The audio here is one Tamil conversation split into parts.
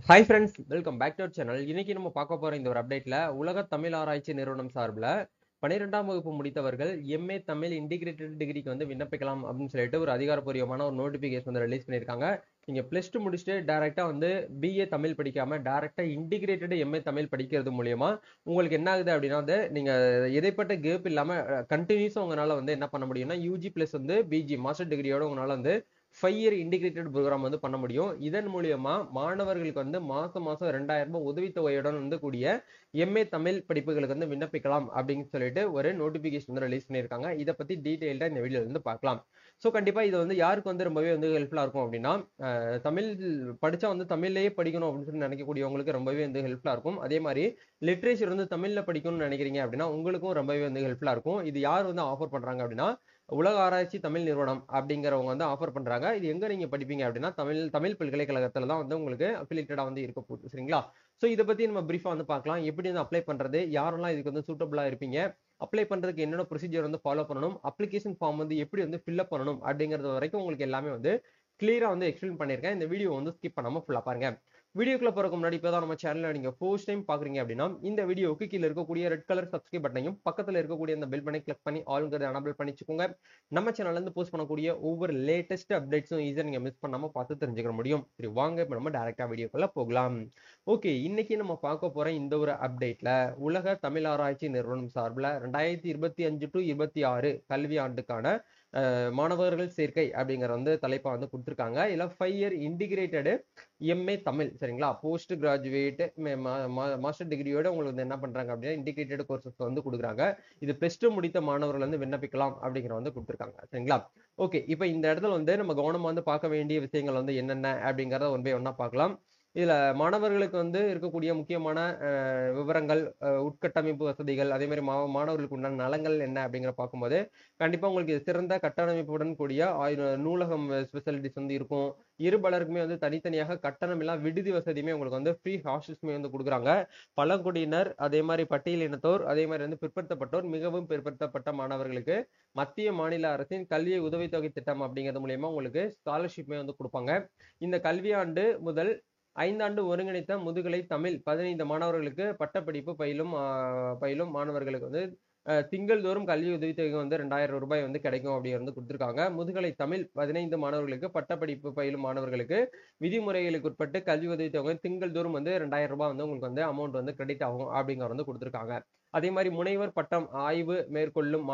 Hi friends, welcome back to our channel. இன்னைக்கு நம்ம பார்க்க போற இந்த ஒரு அப்டேட்ல உலக தமிழ் ஆராய்ச்சி நிறுவனம் சார்பில் 12ஆம் வகுப்பு முடித்தவர்கள் எம்ஏ தமிழ் இன்டிகிரேட்டட் டிகிரிக்கு வந்து விண்ணப்பிக்கலாம் அப்படின்னு சொல்லிட்டு ஒரு அதிகாரப்பூர்வமான ஒரு நோட்டிபிகேஷன் வந்து ரிலீஸ் பண்ணியிருக்காங்க. நீங்க பிளஸ் டூ முடிச்சுட்டு டைரக்டா வந்து பிஏ தமிழ் படிக்காம டைரக்டா இன்டிகிரேட்டட் எம்ஏ தமிழ் படிக்கிறது மூலியமா உங்களுக்கு என்ன ஆகுது அப்படின்னா வந்து நீங்க எதைப்பட்ட கேப் இல்லாம கண்டினியூஸா உங்களால வந்து என்ன பண்ண முடியும்னா யூஜி பிளஸ் வந்து பிஜி மாஸ்டர் டிகிரியோட உங்களால வந்து 5 இயர் இன்டிகிரேட்டட் ப்ரோக்ராம் வந்து பண்ண முடியும். இதன் மூலியமா மாணவர்களுக்கு வந்து மாசம் 2000 ரூபாய் உதவித்தொகையுடன் வந்து கூடிய எம்ஏ தமிழ் படிப்புகளுக்கு வந்து விண்ணப்பிக்கலாம் அப்படின்னு சொல்லிட்டு ஒரு நோட்டிபிகேஷன் வந்து ரிலீஸ் பண்ணியிருக்காங்க. இதை பத்தி டீடைல்டா இந்த வீடியோல வந்து பார்க்கலாம். ஸோ கண்டிப்பா இது வந்து யாருக்கு வந்து ரொம்பவே வந்து ஹெல்ப்ஃபுல்லா இருக்கும் அப்படின்னா தமிழ் படிச்சா வந்து தமிழ்லயே படிக்கணும் அப்படின்னு சொல்லி நினைக்கக்கூடியவங்களுக்கு ரொம்பவே வந்து ஹெல்ப்ஃபுல்லா இருக்கும். அதே மாதிரி லிட்ரேச்சர் வந்து தமிழ்ல படிக்கணும்னு நினைக்கிறீங்க அப்படின்னா உங்களுக்கும் ரொம்பவே வந்து ஹெல்ப்ஃபுல்லா இருக்கும். இது யார் வந்து ஆஃபர் பண்றாங்க அப்படின்னா உலக ஆராய்ச்சி தமிழ் நிறுவனம் அப்படிங்கிறவங்க வந்து ஆஃபர் பண்றாங்க. இது எங்க நீங்க படிப்பீங்க அப்படின்னா தமிழ் பல்கலைக்கழகத்துல தான் வந்து உங்களுக்கு அஃபிலியேட்டடா வந்து இருக்க போகுது. சரிங்களா? ஸோ இதை பத்தி நம்ம பிரீஃபா வந்து பார்க்கலாம். எப்படி வந்து அப்ளை பண்றது, யாரெல்லாம் இதுக்கு வந்து சூட்டபிளா இருப்பீங்க, அப்ளை பண்றதுக்கு என்னென்ன ப்ரொசீஜர் வந்து ஃபாலோ பண்ணணும், அப்ளிகேஷன் ஃபார்ம் வந்து எப்படி வந்து ஃபில்அப் பண்ணணும் அப்படிங்கிறது வரைக்கும் உங்களுக்கு எல்லாமே வந்து கிளியரா வந்து எக்ஸ்பிளைன் பண்ணியிருக்கேன். இந்த வீடியோ வந்து ஸ்கிப் பண்ணாம ஃபுல்லா பாருங்க. வீடியோக்குள்ள போறதுக்கு முன்னாடி இப்பதான் நம்ம சேனல்ல நீங்க ஃபர்ஸ்ட் டைம் பாக்குறீங்க அப்படின்னா இந்த வீடியோக்கு கீழே இருக்கக்கூடிய ரெட் கலர் சப்ஸ்கிரைப் பட்டனையும் பக்கத்துல இருக்கக்கூடிய அந்த பெல் பட்டனை கிளிக் பண்ணி ஆல்ங்கிறத எனபிள் பண்ணிச்சுக்கோங்க. நம்ம சேனல்ல இருந்து போஸ்ட் பண்ணக்கூடிய ஒவ்வொரு லேட்டஸ்ட் அப்டேட்ஸும் ஈஸியா நீங்க மிஸ் பண்ணாம பார்த்து தெரிஞ்சுக்க முடியும். சரி, வாங்க இப்ப நம்ம டைரக்டா வீடியோக்குள்ள போகலாம். ஓகே, இன்னைக்கு நம்ம பார்க்க போற இந்த ஒரு அப்டேட்ல உலக தமிழ் ஆராய்ச்சி நிறுவனம் சார்பில் 2025 to 26 கல்வி ஆண்டுக்கான மாணவர்கள் சேர்க்கை அப்படிங்கிற வந்து தலைப்பா வந்து கொடுத்துருக்காங்க. இல்ல 5 இயர் இன்டிகிரேட்டடு எம்ஏ தமிழ், சரிங்களா, போஸ்ட் கிராஜுவேட் மாஸ்டர் டிகிரியோட உங்களுக்கு வந்து என்ன பண்றாங்க அப்படின்னா இன்டிகிரேட்டட் கோர்சஸ் வந்து கொடுக்குறாங்க. இது பிளஸ் டூ முடித்த மாணவர்கள் வந்து விண்ணப்பிக்கலாம் அப்படிங்கிற வந்து கொடுத்துருக்காங்க. சரிங்களா? ஓகே, இப்போ இந்த இடத்துல வந்து நம்ம கவனமா வந்து பார்க்க வேண்டிய விஷயங்கள் வந்து என்னென்ன அப்படிங்கிறத ஒன் பை ஒன்னா பார்க்கலாம். இதுல மாணவர்களுக்கு வந்து இருக்கக்கூடிய முக்கியமான விவரங்கள், உட்கட்டமைப்பு வசதிகள், அதே மாதிரி மாணவர்களுக்கு உண்டான நலங்கள் என்ன அப்படிங்கிற பார்க்கும்போது கண்டிப்பா உங்களுக்கு சிறந்த கட்டமைப்புடன் கூடிய நூலகம் ஸ்பெசிலிட்டிஸ் வந்து இருக்கும். இருபலருக்குமே வந்து தனித்தனியாக கட்டணம் இல்லா விடுதி வசதியுமே உங்களுக்கு வந்து ஃப்ரீ ஹாஸ்டல்ஸ்மே வந்து கொடுக்குறாங்க. பழங்குடியினர், அதே மாதிரி பட்டியலினத்தோர், அதே மாதிரி வந்து பிற்படுத்தப்பட்டோர், மிகவும் பிற்படுத்தப்பட்ட மாணவர்களுக்கு மத்திய மாநில அரசின் கல்வி உதவித்தொகை திட்டம் அப்படிங்கிறது மூலியமா உங்களுக்கு ஸ்காலர்ஷிப்மே வந்து கொடுப்பாங்க. இந்த கல்வியாண்டு முதல் 5 ஆண்டு ஒருங்கிணைத்த முதுகலை தமிழ் 15 மாணவர்களுக்கு பட்டப்படிப்பு பயிலும் மாணவர்களுக்கு வந்து திங்கள் தோறும் கல்வி உதவித்தொகை வந்து 2000 ரூபாய் வந்து கிடைக்கும் அப்படி வந்து கொடுத்துருக்காங்க. முதுகலை தமிழ் 15 மாணவர்களுக்கு, பட்டப்படிப்பு பயிலும் மாணவர்களுக்கு விதிமுறைகளுக்கு உட்பட்டு கல்வி உதவித்தொகை திங்கள் தோறும் வந்து 2000 ரூபாய் வந்து உங்களுக்கு வந்து அமௌண்ட் வந்து கிரெடிட் ஆகும் அப்படிங்கிற வந்து கொடுத்துருக்காங்க. அதே மாதிரி முனைவர் பட்டம் ஆய்வு மேற்கொள்ளும்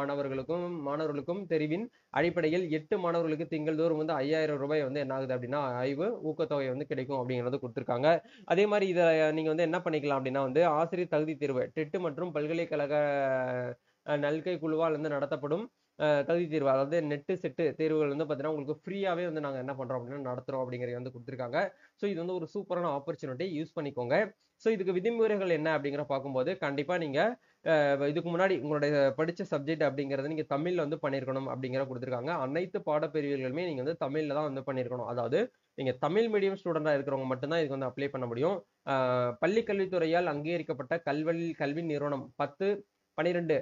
மாணவர்களுக்கும் தெரிவின் அடிப்படையில் 8 மாணவர்களுக்கு திங்கள் தோறும் வந்து 5000 ரூபாய் வந்து என்ன ஆகுது அப்படின்னா ஆய்வு ஊக்கத்தொகை வந்து கிடைக்கும் அப்படிங்கிறது கொடுத்துருக்காங்க. அதே மாதிரி இதை நீங்க வந்து என்ன பண்ணிக்கலாம் அப்படின்னா வந்து ஆசிரியர் தகுதி தேர்வு டெட் மற்றும் பல்கலைக்கழக நல்கை குழுவால் வந்து நடத்தப்படும் தகுதி தேர்வு, அதாவது நெட்டு செட்டு தேர்வுகள் வந்து பார்த்தீங்கன்னா உங்களுக்கு ஃப்ரீயாவே வந்து நாங்கள் என்ன பண்றோம் அப்படின்னா நடத்துறோம் அப்படிங்கிறது வந்து கொடுத்துருக்காங்க. ஸோ இது வந்து ஒரு சூப்பரான ஆப்பர்ச்சுனிட்டி, யூஸ் பண்ணிக்கோங்க. ஸோ இதுக்கு விதிமுறைகள் என்ன அப்படிங்கிற பார்க்கும்போது கண்டிப்பா நீங்க இதுக்கு முன்னாடி உங்களுடைய படிச்ச சப்ஜெக்ட் அப்படிங்கறது நீங்க தமிழ்ல வந்து பண்ணிருக்கணும் அப்படிங்கிற கொடுத்துருக்காங்க. அனைத்து பாடப்பிரிவுகளுமே நீங்க வந்து தமிழ்ல தான் வந்து பண்ணிருக்கணும். அதாவது நீங்க தமிழ் மீடியம் ஸ்டூடெண்டா இருக்கிறவங்க மட்டும்தான் இதுக்கு வந்து அப்ளை பண்ண முடியும். பள்ளி கல்வித்துறையால் அங்கீகரிக்கப்பட்ட கல்வி நிறுவனம் 10 12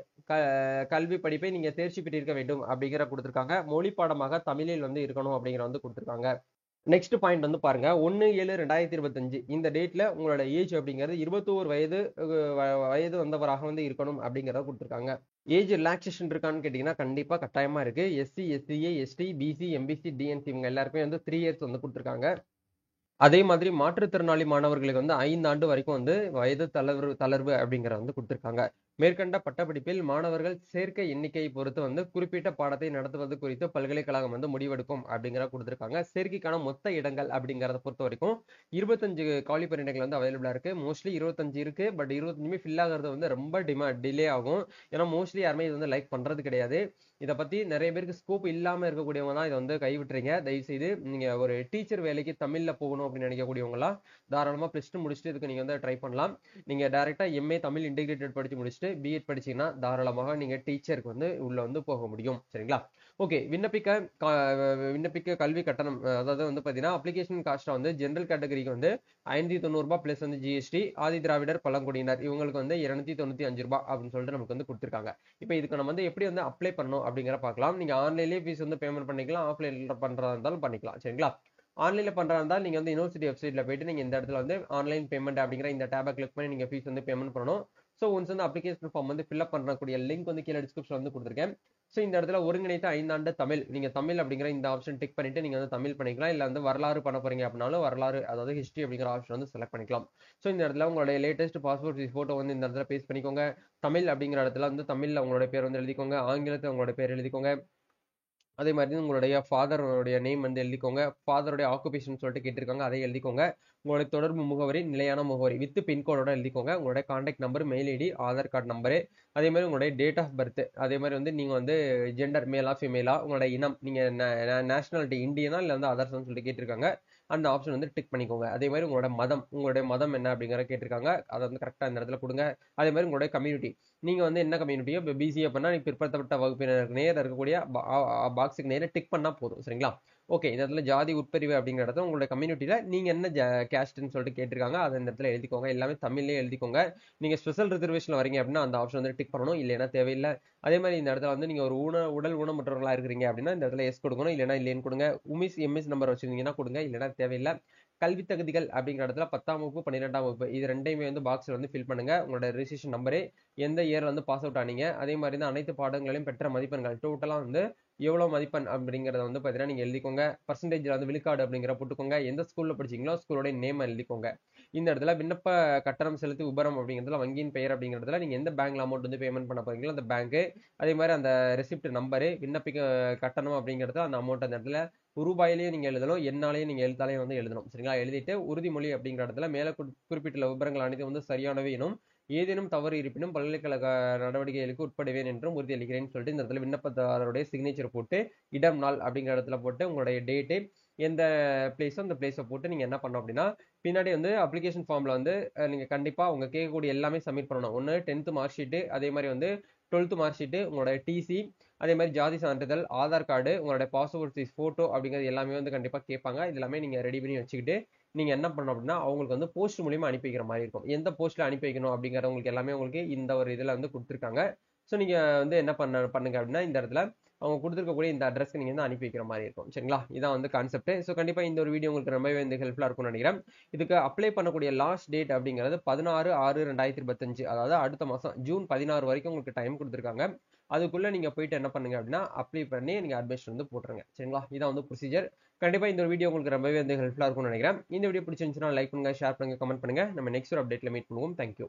கல்வி படிப்பை நீங்க தேர்ச்சி பெற்றிருக்க வேண்டும் அப்படிங்கிற கொடுத்துருக்காங்க. மொழி பாடமாக தமிழில் வந்து இருக்கணும் அப்படிங்கிற வந்து கொடுத்துருக்காங்க. நெக்ஸ்ட் பாயிண்ட் வந்து பாருங்க, 1/7/2025 இந்த டேட்ல உங்களோட ஏஜ் அப்படிங்கிறது 21 வயது வந்தவராக வந்து இருக்கணும் அப்படிங்கிறத கொடுத்துருக்காங்க. ஏஜ் ரிலாக்சேஷன் இருக்கான்னு கேட்டீங்கன்னா கண்டிப்பா கட்டாயமா இருக்கு. SC, SCA, ST, BC, MBC, DNC இவங்க எல்லாருக்குமே வந்து 3 இயர்ஸ் வந்து கொடுத்துருக்காங்க. அதே மாதிரி மாற்றுத்திறனாளி மாணவர்களுக்கு வந்து 5 ஆண்டு வரைக்கும் வந்து வயது தளர்வு அப்படிங்கிற வந்து கொடுத்துருக்காங்க. மேற்கண்ட பட்டப்படிப்பில் மாணவர்கள் சேர்க்கை எண்ணிக்கையை பொறுத்து வந்து குறிப்பிட்ட பாடத்தை நடத்துவது குறித்து பல்கலைக்கழகம் வந்து முடிவெடுக்கும் அப்படிங்கிற கொடுத்துருக்காங்க. சேர்க்கைக்கான மொத்த இடங்கள் அப்படிங்கிறத பொறுத்த வரைக்கும் 25 காலி பணியிடங்கள் வந்து அவைலபிளா இருக்கு. மோஸ்ட்லி 25 இருக்கு. பட் 25 ஃபில் ஆகிறது வந்து ரொம்ப டிலே ஆகும். ஏன்னா மோஸ்ட்லி யாருமே இது வந்து லைக் பண்றது கிடையாது. இதை பத்தி நிறைய பேருக்கு ஸ்கோப் இல்லாம இருக்கக்கூடியவங்க தான் இதை வந்து கைவிட்டுறீங்க. தயவு செய்து நீங்க ஒரு டீச்சர் வேலைக்கு தமிழ்ல போகணும் அப்படின்னு நினைக்கக்கூடியவங்களா தாராளமா பிளஸ் டூ முடிச்சுட்டு இதுக்கு நீங்க வந்து ட்ரை பண்ணலாம். நீங்க டைரக்டா எம்ஏ தமிழ் இன்டிகிரேட்டட் படிச்சு முடிச்சுட்டு பிஎட் படிச்சீங்கன்னா தாராளமாக நீங்க டீச்சருக்கு வந்து உள்ள வந்து போக முடியும். சரிங்களா? ஓகே, விண்ணப்பிக்க கல்வி கட்டணம், அதாவது வந்து பாத்தீங்கன்னா அப்ளிகேஷன் காஸ்ட் வந்து ஜெனரல் கேட்டகரிக்கு வந்து 590 ரூபாய் பிளஸ் வந்து ஜிஎஸ்டி, ஆதி திராவிடர் பழங்குடியினர் இவங்களுக்கு வந்து 295 ரூபாய் அப்படின்னு சொல்லிட்டு நமக்கு வந்து கொடுத்துருக்காங்க. இப்போ இதுக்கு நம்ம வந்து எப்படி வந்து அப்ளை பண்ணணும் அப்படிங்கிற பார்க்கலாம். நீங்க ஆன்லைன்லயே ஃபீஸ் வந்து பேமெண்ட் பண்ணிக்கலாம், ஆஃப்லைன்ல பண்றதா இருந்தாலும் பண்ணிக்கலாம். சரிங்களா? ஆன்லைன்ல பண்றதா இருந்தா நீங்க வந்து யூனிவர்சிட்டி வெப்சைட்ல போயிட்டு நீங்க இந்த இடத்துல வந்து ஆன்லைன் பேமெண்ட் அப்படிங்கிற இந்த டேபை கிளிக் பண்ணி நீங்க ஃபீஸ் வந்து பேமெண்ட் பண்ணணும். ஸோ ஒன்ஸ் வந்து அப்ளிகேஷன் ஃபார்ம் வந்து ஃபில்அப் பண்ணக்கூடிய லிங்க் வந்து கீழே டிஸ்கிரிப்ஷன் வந்து கொடுத்துருக்கேன். ஸோ இந்த இடத்துல ஒருங்கிணைத்த 5 ஆண்டு தமிழ் நீங்க தமிழ் அப்படிங்கிற இந்த ஆப்ஷன் டிக் பண்ணிட்டு நீங்க வந்து தமிழ் பண்ணிக்கலாம். இல்ல வந்து வரலாறு பண்ண போறீங்க அப்படின்னாலும் வரலாறு அதாவது ஹிஸ்டரி அப்படிங்கிற ஆப்ஷன் வந்து செலக்ட் பண்ணிக்கலாம். ஸோ இந்த இடத்துல உங்களுடைய லேட்டஸ்ட் பாஸ்போர்ட் சைஸ் போட்டோ வந்து இந்த இடத்துல பேஸ்ட் பண்ணிக்கோங்க. தமிழ் அப்படிங்கிற இடத்துல வந்து தமிழ்ல உங்களுடைய பேர் வந்து எழுதிக்கோங்க. ஆங்கிலத்தில் உங்களுடைய பேர் எழுதிக்கோங்க. அதே மாதிரி உங்களுடைய ஃபாதருடைய நேம் வந்து எழுதிக்கோங்க. ஃபாதருடைய ஆக்குபேஷன் சொல்லிட்டு கேட்டிருக்காங்க, அதை எழுதிக்கோங்க. உங்களுடைய தொடர்பு முகவரி நிலையான முகவரி வித் பின்கோடோட எழுதிக்கோங்க. உங்களுடைய contact number, mail ID, Aadhaar card number, அதே மாதிரி உங்களுடைய டேட் ஆஃப் பர்த், அதே மாதிரி வந்து நீங்க வந்து ஜெண்டர் மேலா ஃபீமேலா, உங்களுடைய இனம் நீங்க நேஷனாலிட்டி இந்தியனா இல்லை வந்து அதர்ஸ் சொல்லிட்டு கேட்டிருக்காங்க. அந்த ஆப்ஷன் வந்து டிக் பண்ணிக்கோங்க. அதே மாதிரி உங்களுடைய மதம் என்ன அப்படிங்கிற கேட்டிருக்காங்க, அதை வந்து கரெக்டாக இந்த இடத்துல கொடுங்க. அதே மாதிரி உங்களுடைய கம்யூனிட்டி நீங்க வந்து என்ன கம்யூனிட்டியோ இப்போ பிசி அப்படின்னா நீங்க பிற்படுத்தப்பட்ட வகுப்பினருக்கு நேர இருக்கக்கூடிய பாக்ஸுக்கு நேர டிக் பண்ணா போதும். சரிங்களா? ஓகே. இந்த இடத்துல ஜாதி உட்பிரிவு அப்படிங்கிற இடத்துல உங்களுடைய கம்யூனிட்டியில நீங்க என்ன கேஸ்ட்னு சொல்லிட்டு கேட்டிருக்காங்க, அதை இந்த இடத்துல எழுதிக்கோங்க. எல்லாமே தமிழ்லயே எழுதிக்கோங்க. நீங்க ஸ்பெஷல் ரிசர்வேஷன்ல வரீங்க அப்படின்னா அந்த ஆப்ஷன் வந்து டிக் பண்ணணும், இல்லைன்னா தேவையில்லை. அதே மாதிரி இந்த இடத்துல வந்து நீங்க ஒரு உடல் ஊனமுற்றவர்களா இருக்கிறீங்க அப்படின்னா இந்த இடத்துல எஸ் கொடுக்கணும், இல்லைன்னா இல்லைன்னு கொடுங்க. உமிஸ் எம்எஸ் நம்பர் வச்சிருந்தீங்கன்னா கொடுங்க, இல்லைன்னா தேவையில்லை. கல்வி தகுதிகள் அப்படிங்கிற இடத்துல 10ஆம் வகுப்பு 12ஆம் வகுப்பு இது ரெண்டையுமே வந்து பாக்ஸ்ல வந்து ஃபில் பண்ணுங்க. உங்களோட ரெஜிஸ்ட்ரேஷன் நம்பரு, எந்த இயர்ல வந்து பாஸ் அவுட் ஆனீங்க, அதே மாதிரி தான் அனைத்து பாடங்களையும் பெற்ற மதிப்பெண்கள் டோட்டலா வந்து எவ்வளவு மதிப்பெண் அப்படிங்கறத வந்து பாத்தீங்கன்னா நீங்க எழுதிக்கோங்க. பர்சன்டேஜ்ல வந்து விழுக்காடு அப்படிங்கிற போட்டுக்கோங்க. எந்த ஸ்கூல்ல படிச்சீங்களோ ஸ்கூலோட நேம் எழுதிக்கோங்க. இந்த இடத்துல விண்ணப்ப கட்டணம் செலுத்தி விபரம் அப்படிங்கிறதுல வங்கியின் பெயர் அப்படிங்கிறதுல நீங்க எந்த பேங்க்ல அமௌண்ட் வந்து பேமெண்ட் பண்ண போறீங்களோ அந்த பேங்க், அதே மாதிரி அந்த ரெசிப்ட் நம்பரு, விண்ணப்பிக்க கட்டணம் அப்படிங்கிறது அந்த அமௌண்ட் அந்த இடத்துல ரூபாயிலேயே நீங்க எழுதணும், எண்ணாலேயே நீங்க எழுத்தாலே வந்து எழுதணும். சரிங்களா? எழுதிட்டு உறுதிமொழி அப்படிங்கிற இடத்துல மேல குறிப்பிட்டுள்ள விபரங்கள் அனைத்தும் வந்து சரியானவே எனும் ஏதேனும் தவறு இருப்பினும் பல்கலைக்கழக நடவடிக்கைகளுக்கு உட்படுவேன் என்றும் உறுதியளிக்கிறேன்னு சொல்லிட்டு இந்த இடத்துல விண்ணப்பதாரருடைய சிக்னேச்சர் போட்டு இடம் நாள் அப்படிங்கிற இடத்துல போட்டு உங்களுடைய டேட்டு எந்த பிளேஸோ அந்த பிளேஸை போட்டு நீங்க என்ன பண்ணணும் அப்படின்னா பின்னாடி வந்து அப்ளிகேஷன் ஃபார்ம்ல வந்து நீங்க கண்டிப்பா அவங்க கேட்கக்கூடிய எல்லாமே சப்மிட் பண்ணணும். ஒன்று 10th மார்க் ஷீட்டு, அதே மாதிரி வந்து 12th மார்க் ஷீட்டு, உங்களோட டிசி, அதே மாதிரி ஜாதி சான்றிதழ், ஆதார் கார்டு, உங்களோட பாஸ்போர்ட் சைஸ் போட்டோ அப்படிங்கிறது எல்லாமே வந்து கண்டிப்பா கேட்பாங்க. இது எல்லாமே நீங்க ரெடி பண்ணி வச்சுக்கிட்டு நீங்க என்ன பண்ணணும் அப்படின்னா அவங்களுக்கு வந்து போஸ்ட் மூலியமா அனுப்பி வைக்கிற மாதிரி இருக்கும். எந்த போஸ்ட்ல அனுப்பி வைக்கணும் அப்படிங்கிறவங்களுக்கு எல்லாமே உங்களுக்கு இந்த ஒரு இதுல வந்து கொடுத்துருக்காங்க. ஸோ நீங்க வந்து என்ன பண்ணுங்க அப்படின்னா இந்த இடத்துல அவங்க கொடுத்துருக்கக்கூடிய இந்த அட்ரஸ்க்கு நீங்க வந்து அனுப்பி வைக்கிற மாதிரி இருக்கும். சரிங்களா? இதான் வந்து கான்செப்ட். ஸோ கண்டிப்பா இந்த ஒரு வீடியோ உங்களுக்கு ரொம்பவே வந்து ஹெல்ப்ஃபுல்லா இருக்கும்னு நினைக்கிறேன். இதுக்கு அப்ளை பண்ணக்கூடிய லாஸ்ட் டேட் அப்படிங்கிறது 16/6/2025, அதாவது அடுத்த மாசம் ஜூன் 16 வரைக்கும் உங்களுக்கு டைம் கொடுத்துருக்காங்க. அதுக்குள்ள நீங்க போயிட்டு என்ன பண்ணுங்க அப்படின்னா அப்ளை பண்ணி நீங்க அட்மிஷன் வந்து போட்டுருங்க. சரிங்களா? இதான் வந்து ப்ரொசீஜர். கண்டிப்பா இந்த ஒரு வீடியோ உங்களுக்கு ரொம்பவே வந்து ஹெல்ப்ஃபுல்லா இருக்கும்னு நினைக்கிறேன். இந்த வீடியோ பிடிச்சிருந்துச்சுன்னா லைக் பண்ணுங்க, ஷேர் பண்ணுங்க, கமெண்ட் பண்ணுங்க. நம்ம நெக்ஸ்ட் ஒரு அப்டேட்ல மீட் பண்ணுவோம். தேங்க்யூ.